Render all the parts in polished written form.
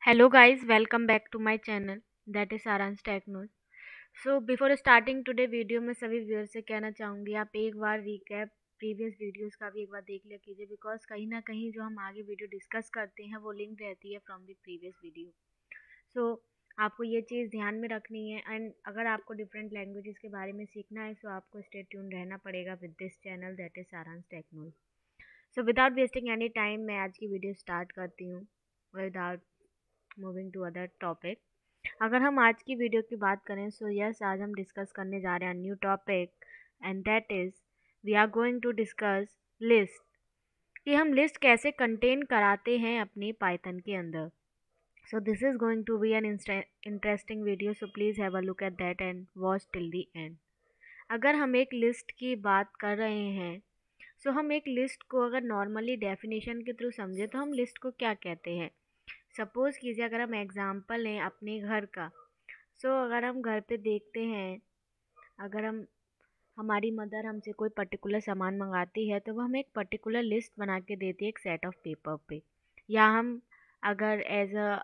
Hello guys, welcome back to my channel that is Saransh Tech News. So before starting today video में सभी viewer से कहना चाहूँगी आप एक बार रिकैप प्रीवियस वीडियोस का भी एक बार देख लिया कीजिए बिकॉज कहीं ना कहीं जो हम आगे वीडियो डिस्कस करते हैं वो लिंक रहती है फ्रॉम द प्रीवियस वीडियो। सो आपको ये चीज़ ध्यान में रखनी है एंड अगर आपको डिफरेंट लैंग्वेजेस के बारे में सीखना है सो आपको स्टे ट्यून रहना पड़ेगा with this channel that is Saransh tech news. So without wasting any time मैं आज की वीडियो स्टार्ट करती हूँ without moving to other topic. अगर हम आज की वीडियो की बात करें सो यस आज हम डिस्कस करने जा रहे हैं new topic and that is we are going to discuss list कि हम लिस्ट कैसे कंटेन कराते हैं अपनी पाइथन के अंदर। So this is going to be an interesting video so please have a look at that and watch till the end. अगर हम एक लिस्ट की बात कर रहे हैं सो हम एक लिस्ट को अगर नॉर्मली डेफिनेशन के थ्रू समझे तो हम लिस्ट को क्या कहते हैं। सपोज़ कीजिए अगर हम एग्ज़ाम्पल लें अपने घर का। अगर हम घर पे देखते हैं अगर हम हमारी मदर हमसे कोई पर्टिकुलर सामान मंगाती है तो वो हमें एक पर्टिकुलर लिस्ट बना के देती है एक सेट ऑफ पेपर पे। या हम अगर एज अ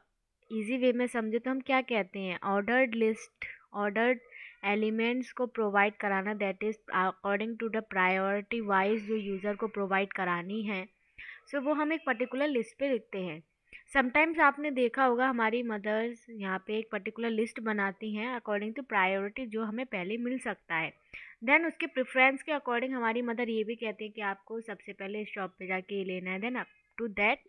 इजी वे में समझे तो हम क्या कहते हैं ऑर्डर्ड लिस्ट। ऑर्डर्ड एलिमेंट्स को प्रोवाइड कराना that is according to the priority wise जो यूज़र को प्रोवाइड करानी है। वो हम एक पर्टिकुलर लिस्ट पे लिखते हैं। समटाइम्स आपने देखा होगा हमारी मदर्स यहाँ पे एक पर्टिकुलर लिस्ट बनाती हैं अकॉर्डिंग टू प्रायोरिटी जो हमें पहले मिल सकता है। देन उसके प्रेफरेंस के अकॉर्डिंग हमारी मदर ये भी कहती है कि आपको सबसे पहले इस शॉप पे जाके ये लेना है। Then up to that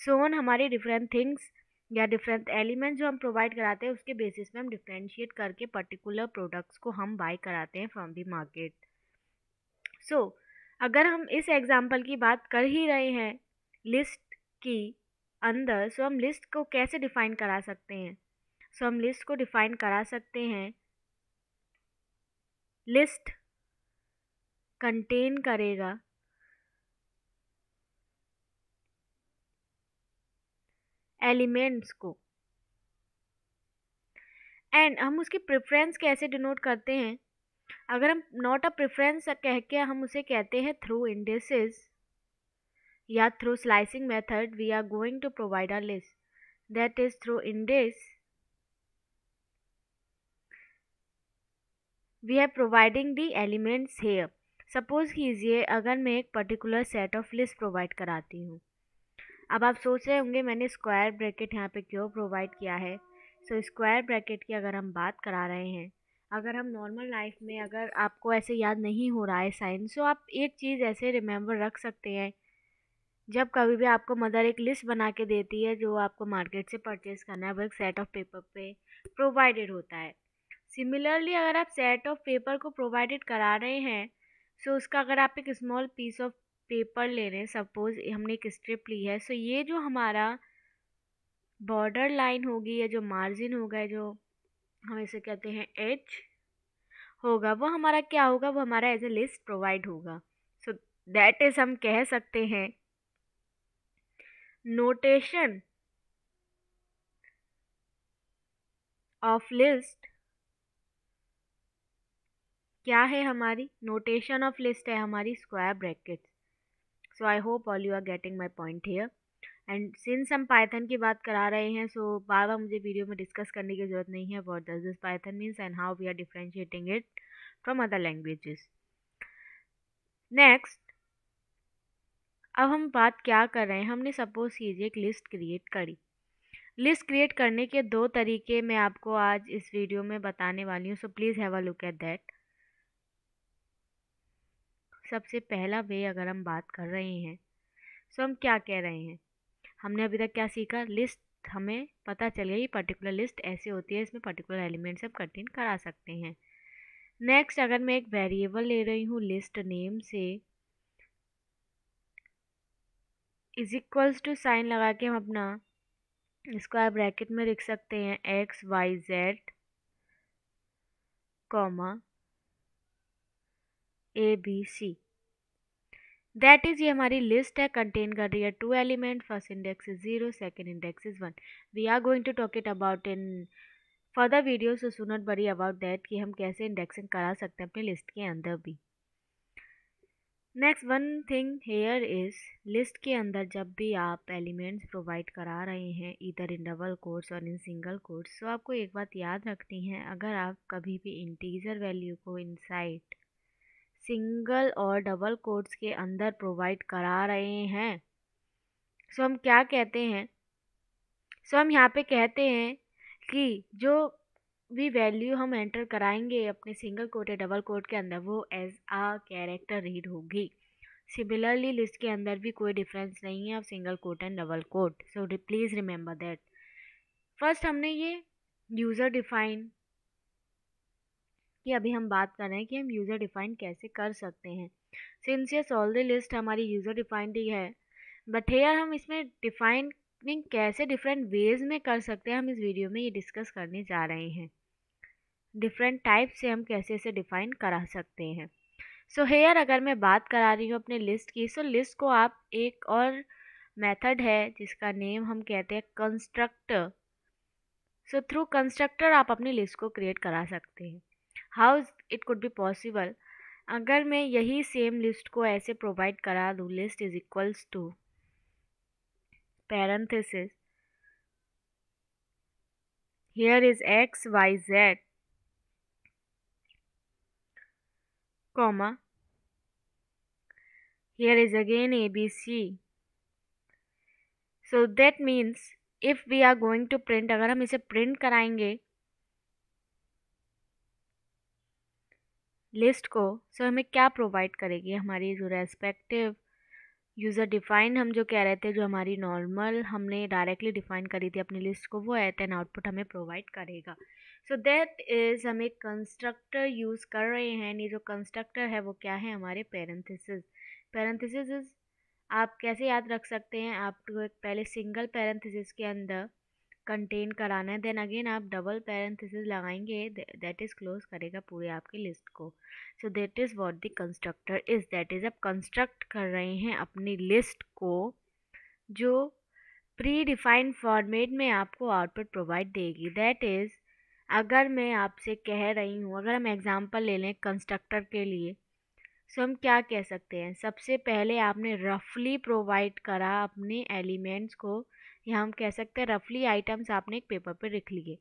so on हमारी डिफरेंट थिंग्स या डिफरेंट एलिमेंट्स जो हम प्रोवाइड कराते हैं उसके बेसिस पे हम डिफ्रेंशिएट करके पर्टिकुलर प्रोडक्ट्स को हम बाय कराते हैं फ्रॉम द मार्केट। अगर हम इस एग्जाम्पल की बात कर ही रहे हैं लिस्ट की अंदर हम लिस्ट को कैसे डिफाइन करा सकते हैं। हम लिस्ट को डिफाइन करा सकते हैं लिस्ट कंटेन करेगा एलिमेंट्स को एंड हम उसकी प्रेफरेंस कैसे डिनोट करते हैं। अगर हम नॉट अ प्रेफरेंस कह के हम उसे कहते हैं थ्रू इंडिसेस या through slicing method we are going to provide a list that is through index we are providing the elements here. Suppose कीजिए अगर मैं एक particular set of list provide कराती हूँ। अब आप सोच रहे होंगे मैंने स्क्वायर ब्रैकेट यहाँ पे क्यों प्रोवाइड किया है। स्क्वायर ब्रैकेट की अगर हम बात करा रहे हैं अगर हम नॉर्मल लाइफ में अगर आपको ऐसे याद नहीं हो रहा है साइन आप एक चीज़ ऐसे रिमेंबर रख सकते हैं। जब कभी भी आपको मदर एक लिस्ट बना के देती है जो आपको मार्केट से परचेज करना है वो एक सेट ऑफ पेपर पे प्रोवाइडेड होता है। सिमिलरली अगर आप सेट ऑफ पेपर को प्रोवाइडेड करा रहे हैं उसका अगर आप एक स्मॉल पीस ऑफ पेपर ले रहे हैं सपोज हमने एक स्ट्रिप ली है ये जो हमारा बॉर्डर लाइन होगी या जो मार्जिन होगा जो हम इसे कहते हैं एज होगा वो हमारा क्या होगा वो हमारा एज ए लिस्ट प्रोवाइड होगा। दैट इज हम कह सकते हैं नोटेशन ऑफ लिस्ट क्या है हमारी नोटेशन ऑफ लिस्ट है हमारी square bracket. I hope all you are getting my point here and since हम पाइथन की बात करा रहे हैं बार बार मुझे वीडियो में डिस्कस करने की ज़रूरत नहीं है what does this Python means and how we are differentiating it from other languages. Next अब हम बात क्या कर रहे हैं हमने सपोज कीजिए एक लिस्ट क्रिएट करी। लिस्ट क्रिएट करने के दो तरीके मैं आपको आज इस वीडियो में बताने वाली हूँ please have a look at that. सबसे पहला वे अगर हम बात कर रहे हैं हम क्या कह रहे हैं हमने अभी तक क्या सीखा लिस्ट हमें पता चल गया ये पर्टिकुलर लिस्ट ऐसे होती है इसमें पर्टिकुलर एलिमेंट्स हम कंटेन करा सकते हैं। नेक्स्ट अगर मैं एक वेरिएबल ले रही हूँ लिस्ट नेम से इज इक्वल्स टू साइन लगा के हम अपना स्क्वायर ब्रैकेट में लिख सकते हैं X Y Z comma A B C. That is ये हमारी लिस्ट है कंटेन कर रही है two element first index is 0 second index is 1। We are going to talk it about in further video so not worry about that कि हम कैसे indexing करा सकते हैं अपनी लिस्ट के अंदर भी। Next one thing here is list के अंदर जब भी आप एलिमेंट्स प्रोवाइड करा रहे हैं इधर इन डबल कोट्स और इन सिंगल कोट्स, तो आपको एक बात याद रखनी है, अगर आप कभी भी इंटीजर वैल्यू को इनसाइड सिंगल और डबल कोट्स के अंदर प्रोवाइड करा रहे हैं, सो हम क्या कहते हैं, सो हम यहाँ पे कहते हैं कि जो भी वैल्यू हम एंटर कराएंगे अपने सिंगल कोट या डबल कोट के अंदर वो एज आ कैरेक्टर रीड होगी। सिमिलरली लिस्ट के अंदर भी कोई डिफरेंस नहीं है of single quote and double quote, so please remember that. First हमने ये यूज़र डिफाइन कि अभी हम बात कर रहे हैं कि हम यूज़र डिफाइन कैसे कर सकते हैं। सिंस ये सॉल्व द लिस्ट हमारी यूज़र डिफाइंड ही है, बट हेयर हम इसमें डिफाइनिंग कैसे डिफरेंट वेज में कर सकते हैं, हम इस वीडियो में ये डिस्कस करने जा रहे हैं। डिफरेंट टाइप से हम कैसे इसे डिफाइन करा सकते हैं। सो हेयर अगर मैं बात करा रही हूँ अपने लिस्ट की, सो लिस्ट को आप एक और मेथड है जिसका नेम हम कहते हैं कंस्ट्रक्टर। सो थ्रू कंस्ट्रक्टर आप अपनी लिस्ट को क्रिएट करा सकते हैं। How it could be possible, अगर मैं यही सेम लिस्ट को ऐसे प्रोवाइड करा दूँ, list is equals to parenthesis here is x y z comma here is again abc, so that means if we are going to print, अगर हम इसे प्रिंट कराएंगे लिस्ट को, सो हमें क्या प्रोवाइड करेगी, हमारी जो रेस्पेक्टिव यूज़र डिफाइन हम जो कह रहे थे, जो हमारी नॉर्मल हमने डायरेक्टली डिफाइन करी थी अपनी लिस्ट को, वो एट एन आउटपुट हमें प्रोवाइड करेगा। सो दैट इज़ हम एक कंस्ट्रक्टर यूज़ कर रहे हैं। ये जो कंस्ट्रक्टर है वो क्या है, हमारे पैरेंथेसिस। पैरेंथेसिस इज आप कैसे याद रख सकते हैं, आपको एक पहले सिंगल पैरेंथेसिस के अंदर कंटेन कराना है, देन अगेन आप डबल पैरेंथेसिस लगाएंगे, दैट इज़ क्लोज करेगा पूरे आपकी लिस्ट को। सो that is what the constructor is, that is आप कंस्ट्रक्ट कर रहे हैं अपनी लिस्ट को जो प्री डिफाइंड फॉर्मेट में आपको आउटपुट प्रोवाइड देगी। दैट इज़ अगर मैं आपसे कह रही हूँ, अगर हम एग्जांपल ले लें कंस्ट्रक्टर के लिए, सो हम क्या कह सकते हैं, सबसे पहले आपने रफली प्रोवाइड करा अपने एलिमेंट्स को, या हम कह सकते हैं रफली आइटम्स आपने एक पेपर पे लिख लिए।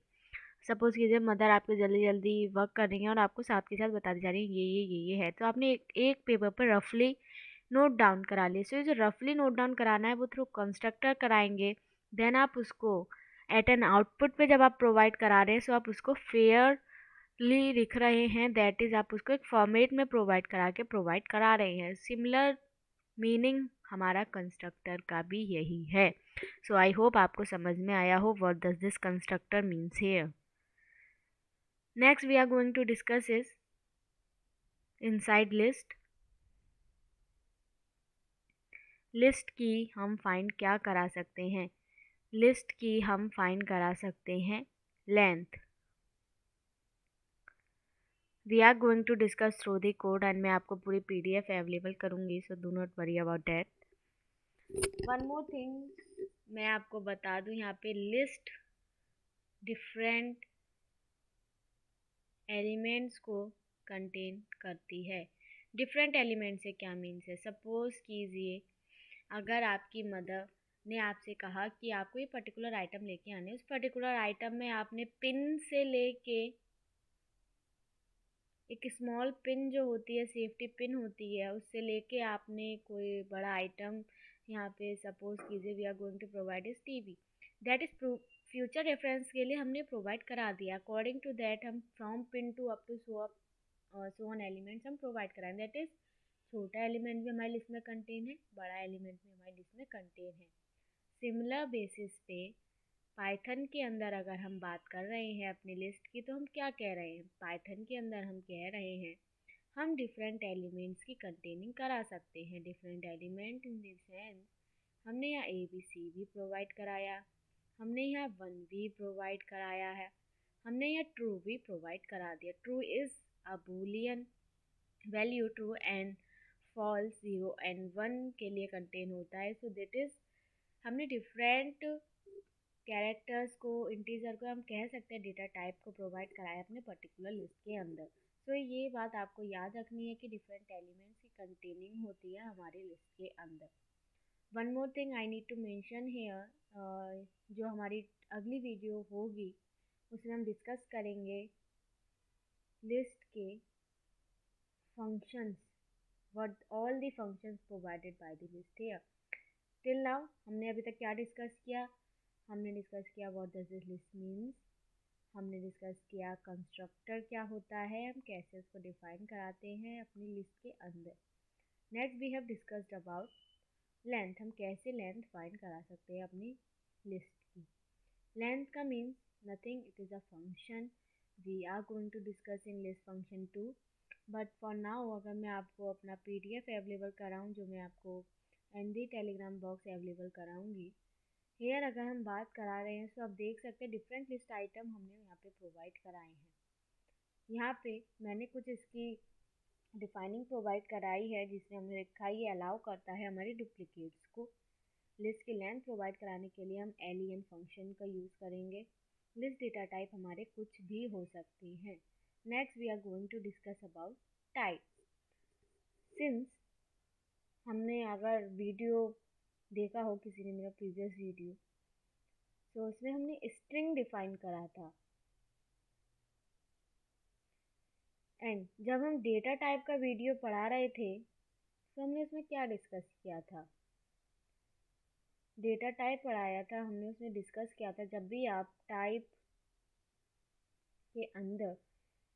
सपोज़ कीजिए मदर आपके जल्दी जल्दी वर्क कर रही हैं और आपको साथ के साथ बता दी जा रही है ये है, तो आपने एक पेपर पर रफली नोट डाउन करा लिए। सो ये जो रफली नोट डाउन कराना है वो थ्रू कंस्ट्रक्टर कराएंगे, देन आप उसको एट एन आउटपुट पे जब आप प्रोवाइड करा रहे हैं, सो आप उसको फेयरली लिख रहे हैं, दैट इज़ आप उसको एक फॉर्मेट में प्रोवाइड करा रहे हैं। सिमिलर मीनिंग हमारा कंस्ट्रक्टर का भी यही है। सो आई होप आपको समझ में आया हो what does this constructor means here. Next we are going to discuss is inside list. List की हम फाइंड क्या करा सकते हैं, लिस्ट की हम फाइंड करा सकते हैं length. We are going to discuss through the code and मैं आपको पूरी PDF अवेलेबल करूँगी, so do not worry about that. One more thing मैं आपको बता दूँ, यहाँ पे लिस्ट डिफरेंट एलिमेंट्स को कंटेन करती है। डिफरेंट एलिमेंट से क्या मीन्स है, सपोज कीजिए अगर आपकी मदर ने आपसे कहा कि आपको ये पर्टिकुलर आइटम लेके आने, उस पर्टिकुलर आइटम में आपने पिन से लेके एक स्मॉल पिन जो होती है, सेफ्टी पिन होती है, उससे लेके आपने कोई बड़ा आइटम यहाँ पे सपोज कीजिए we are going to provide is TV, that is future reference के लिए हमने प्रोवाइड करा दिया। अकॉर्डिंग टू दैट हम from pin to up to so on elements हम प्रोवाइड कराएं, दैट इज छोटा एलिमेंट भी हमारी लिस्ट में कंटेन है, बड़ा एलिमेंट भी हमारी लिस्ट में कंटेन है। सिमिलर बेसिस पे पाइथन के अंदर अगर हम बात कर रहे हैं अपनी लिस्ट की, तो हम क्या कह रहे हैं, पाइथन के अंदर हम कह रहे हैं हम डिफरेंट एलिमेंट्स की कंटेनिंग करा सकते हैं। Different element in the sense हमने यहाँ ABC भी प्रोवाइड कराया, हमने यहाँ 1 भी प्रोवाइड कराया है, हमने यहाँ ट्रू भी प्रोवाइड करा दिया। True is a boolean value, true and false 0 and 1 के लिए कंटेन होता है। सो दैट इज़ हमने डिफरेंट कैरेक्टर्स को, इंटीजर को हम कह सकते हैं डेटा टाइप को प्रोवाइड कराया अपने पर्टिकुलर लिस्ट के अंदर। सो ये बात आपको याद रखनी है कि डिफरेंट एलिमेंट्स की कंटेनिंग होती है हमारे लिस्ट के अंदर। One more thing I need to mention here, जो हमारी अगली वीडियो होगी उसमें हम डिस्कस करेंगे लिस्ट के functions, what all the functions provided by the list here. Till now हमने अभी तक क्या डिस्कस किया? हमने डिस्कस किया what does this list means, हमने डिस्कस किया कंस्ट्रक्टर क्या होता है, हम कैसे उसको डिफाइन कराते हैं अपनी लिस्ट के अंदर। Next we have discussed about length, हम कैसे लेंथ फाइंड करा सकते हैं अपनी लिस्ट की। लेंथ का means nothing, it is a function. We are going to discuss in list function too, but for now अगर मैं आपको अपना PDF अवेलेबल कराऊँ, जो मैं आपको एनडी टेलीग्राम बॉक्स अवेलेबल कराऊँगी, हेयर अगर हम बात करा रहे हैं तो आप देख सकते हैं डिफरेंट लिस्ट आइटम हमने यहाँ पे प्रोवाइड कराए हैं। यहाँ पे मैंने कुछ इसकी डिफाइनिंग प्रोवाइड कराई है जिसमें हमने लिखा है ये अलाउ करता है हमारी डुप्लीकेट्स को। लिस्ट की लेंथ प्रोवाइड कराने के लिए हम len फंक्शन का यूज़ करेंगे। लिस्ट डेटा टाइप हमारे कुछ भी हो सकती हैं। Next we are going to discuss about type. Since हमने अगर वीडियो देखा हो किसी ने मेरा प्रीवियस वीडियो, तो उसमें हमने स्ट्रिंग डिफाइन करा था। एंड जब हम डेटा टाइप का वीडियो पढ़ा रहे थे तो हमने उसमें क्या डिस्कस किया था? डेटा टाइप पढ़ाया था हमने, उसमें डिस्कस किया था जब भी आप टाइप के अंदर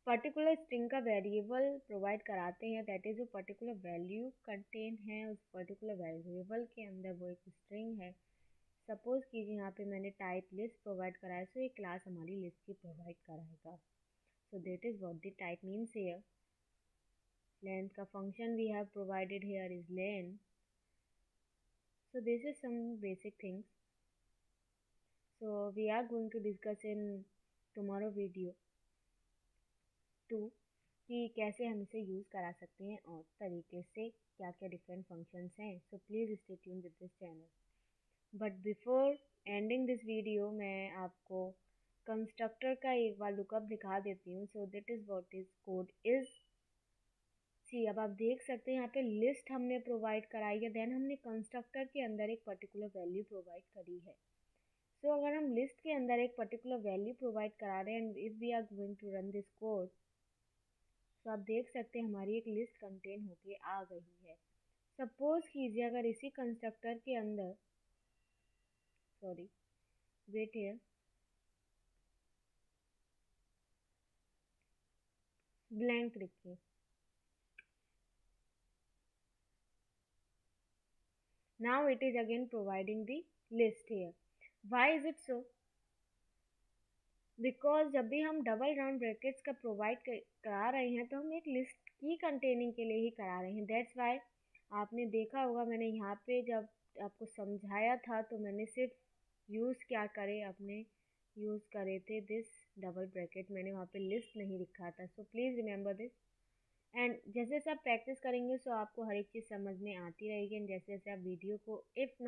पर्टिकुलर स्ट्रिंग का वेरिएबल प्रोवाइड कराते हैं, दैट इज़ जो पर्टिकुलर वैल्यू कंटेन है उस पर्टिकुलर वेरिएबल के अंदर वो एक स्ट्रिंग है। सपोज कीजिए यहाँ पे मैंने टाइप लिस्ट प्रोवाइड कराया, सो ये क्लास हमारी लिस्ट की प्रोवाइड कराएगा। So that is what the type means here. Length का function we have provided here is length. So this is some basic things. So we are going to discuss in tomorrow video too कि कैसे हम इसे use करा सकते हैं और तरीके से क्या क्या डिफरेंट फंक्शंस हैं। So please stay tune with this channel. But before ending this video मैं आपको कंस्ट्रक्टर का एक बार लुकअप दिखा देती हूँ। So that is what is code is. See अब आप देख सकते हैं यहाँ पे लिस्ट हमने प्रोवाइड कराई है, देन हमने कंस्ट्रक्टर के अंदर एक पर्टिकुलर वैल्यू प्रोवाइड करी है। सो अगर हम लिस्ट के अंदर एक पर्टिकुलर वैल्यू प्रोवाइड करा रहे हैं and if we are going to run this code, तो आप देख सकते हैं हमारी एक लिस्ट कंटेन होके आ गई है। सपोज कीजिए अगर इसी कंस्ट्रक्टर के अंदर वेट हियर, ब्लैंक लिखिए। Now it is again providing the list here. Why is it so? Because जब भी हम डबल राउंड ब्रैकेट्स का प्रोवाइड करा रहे हैं तो हम एक लिस्ट की कंटेनिंग के लिए ही करा रहे हैं। दैट्स वाई आपने देखा होगा मैंने यहाँ पे जब आपको समझाया था तो मैंने सिर्फ यूज़ क्या करे, अपने यूज़ करे थे दिस डबल ब्रैकेट, मैंने वहाँ पे लिस्ट नहीं लिखा था। So please remember this. And जैसे जैसे आप प्रैक्टिस करेंगे सो आपको हर एक चीज़ समझ में आती रहेगी। एंड जैसे जैसे आप वीडियो को इफ़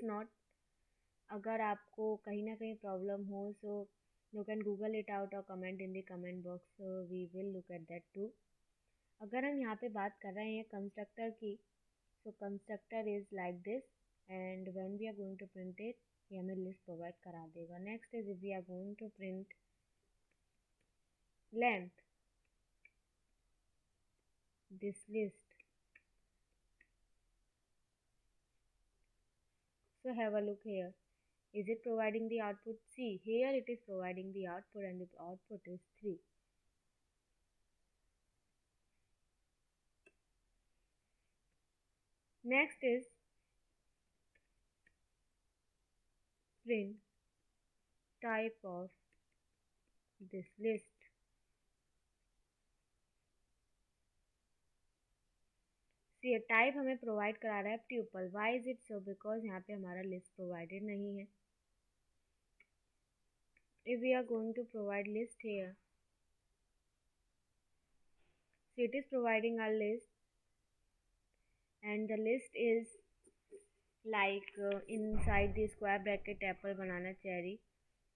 नॉट अगर आपको कहीं ना कहीं प्रॉब्लम हो so you can Google it out और comment in the comment box, so we will look at that too. अगर हम यहाँ पे बात कर रहे हैं कंस्ट्रक्टर की, so constructor is like this and when we are going to print it ये हमें लिस्ट प्रोवाइड करा देगा। Next is if we are going to print length this list, so have a look here. Is it providing the output? See, here it is providing the output and the output is 3. Next is print type of this list. See, type हमें provide करा रहा है tuple. Why is it so? Because यहाँ पे हमारा list provided नहीं है। If we are going to provide list here, so it is providing our list and the list is like inside the square bracket apple banana cherry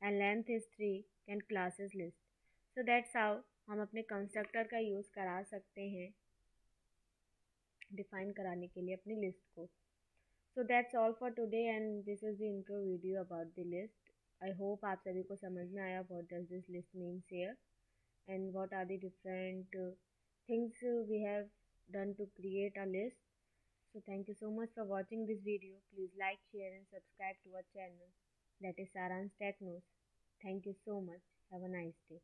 and length is 3 and class is list. So that's how हम अपने constructor का use करा सकते हैं define कराने के लिए अपनी लिस्ट को. So that's all for today and this is the intro video about the list. I hope आप सभी को समझ में आया what does this list means here and what are the different things we have done to create a list. So thank you so much for watching this video. Please like, share and subscribe to our channel. That is Saran's Technos. Thank you so much. Have a nice day.